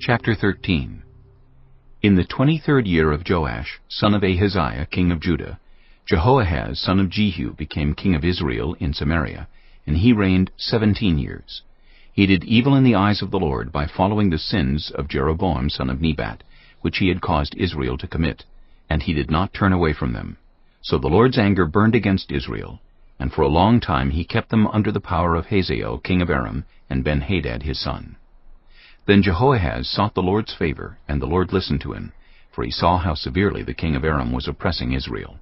Chapter 13. In the 23rd year of Joash, son of Ahaziah, king of Judah, Jehoahaz, son of Jehu, became king of Israel in Samaria, and he reigned 17 years. He did evil in the eyes of the Lord by following the sins of Jeroboam, son of Nebat, which he had caused Israel to commit, and he did not turn away from them. So the Lord's anger burned against Israel, and for a long time he kept them under the power of Hazael, king of Aram, and Ben-Hadad his son. Then Jehoahaz sought the Lord's favor, and the Lord listened to him, for he saw how severely the king of Aram was oppressing Israel.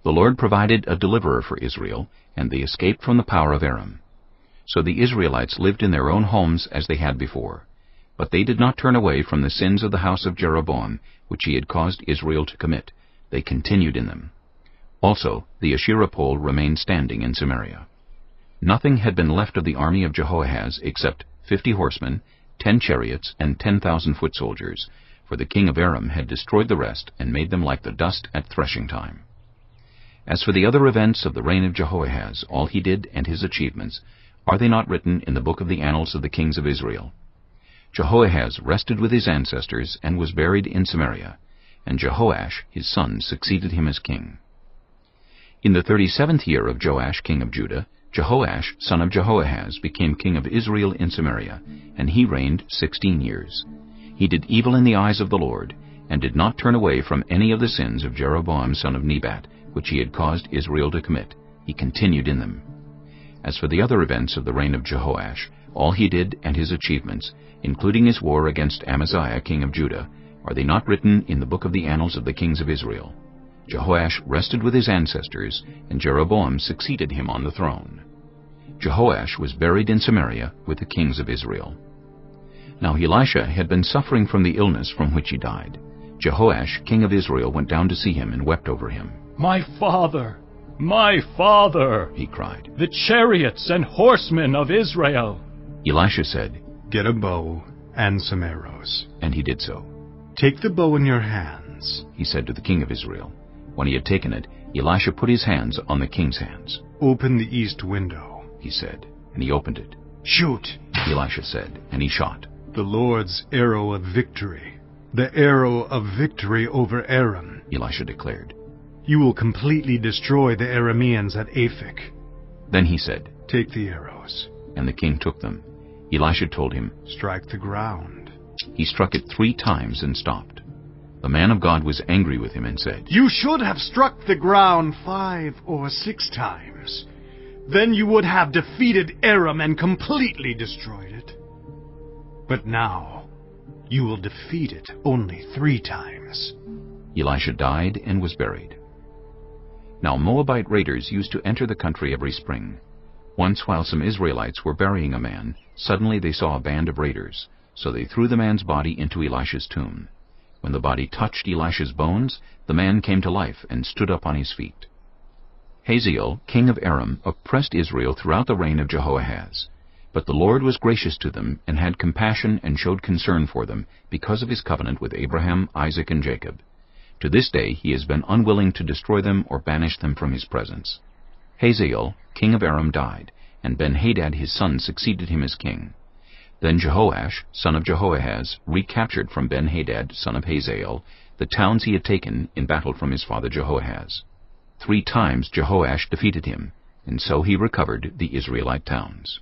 The Lord provided a deliverer for Israel, and they escaped from the power of Aram. So the Israelites lived in their own homes as they had before. But they did not turn away from the sins of the house of Jeroboam, which he had caused Israel to commit. They continued in them. Also the Asherah pole remained standing in Samaria. Nothing had been left of the army of Jehoahaz except 50 horsemen, 10 chariots, and 10,000 foot soldiers, for the king of Aram had destroyed the rest and made them like the dust at threshing time. As for the other events of the reign of Jehoahaz, all he did and his achievements, are they not written in the book of the annals of the kings of Israel? Jehoahaz rested with his ancestors and was buried in Samaria, and Jehoash his son succeeded him as king. In the 37th year of Joash king of Judah, Jehoash son of Jehoahaz became king of Israel in Samaria, and he reigned 16 years. He did evil in the eyes of the Lord, and did not turn away from any of the sins of Jeroboam son of Nebat, which he had caused Israel to commit. He continued in them. As for the other events of the reign of Jehoash, all he did and his achievements, including his war against Amaziah king of Judah, are they not written in the book of the annals of the kings of Israel? Jehoash rested with his ancestors, and Jeroboam succeeded him on the throne. Jehoash was buried in Samaria with the kings of Israel. Now Elisha had been suffering from the illness from which he died. Jehoash king of Israel went down to see him and wept over him. "My father! My father!" he cried. "The chariots and horsemen of Israel!" Elisha said, "Get a bow and some arrows." and he did so. "Take the bow in your hands," He said to the king of Israel. When he had taken it, Elisha put his hands on the king's hands. "Open the east window," He said, and he opened it. "Shoot." Elisha said, and he shot. "The Lord's arrow of victory, the arrow of victory over Aram. Elisha declared. You will completely destroy the Arameans at Aphek. Then he said, Take the arrows." and the king took them. Elisha told him. "Strike the ground." He struck it 3 times and stopped. The man of God was angry with him and said, "You should have struck the ground 5 or 6 times. Then you would have defeated Aram and completely destroyed it. But now you will defeat it only 3 times. Elisha died and was buried. Now Moabite raiders used to enter the country every spring. Once, while some Israelites were burying a man, suddenly they saw a band of raiders, so they threw the man's body into Elisha's tomb. When the body touched Elisha's bones, the man came to life and stood up on his feet. Hazael, king of Aram, oppressed Israel throughout the reign of Jehoahaz. But the Lord was gracious to them, and had compassion and showed concern for them, because of his covenant with Abraham, Isaac, and Jacob. To this day he has been unwilling to destroy them or banish them from his presence. Hazael, king of Aram, died, and Ben-Hadad his son succeeded him as king. Then Jehoash, son of Jehoahaz, recaptured from Ben-Hadad, son of Hazael, the towns he had taken in battle from his father Jehoahaz. 3 times Jehoash defeated him, and so he recovered the Israelite towns.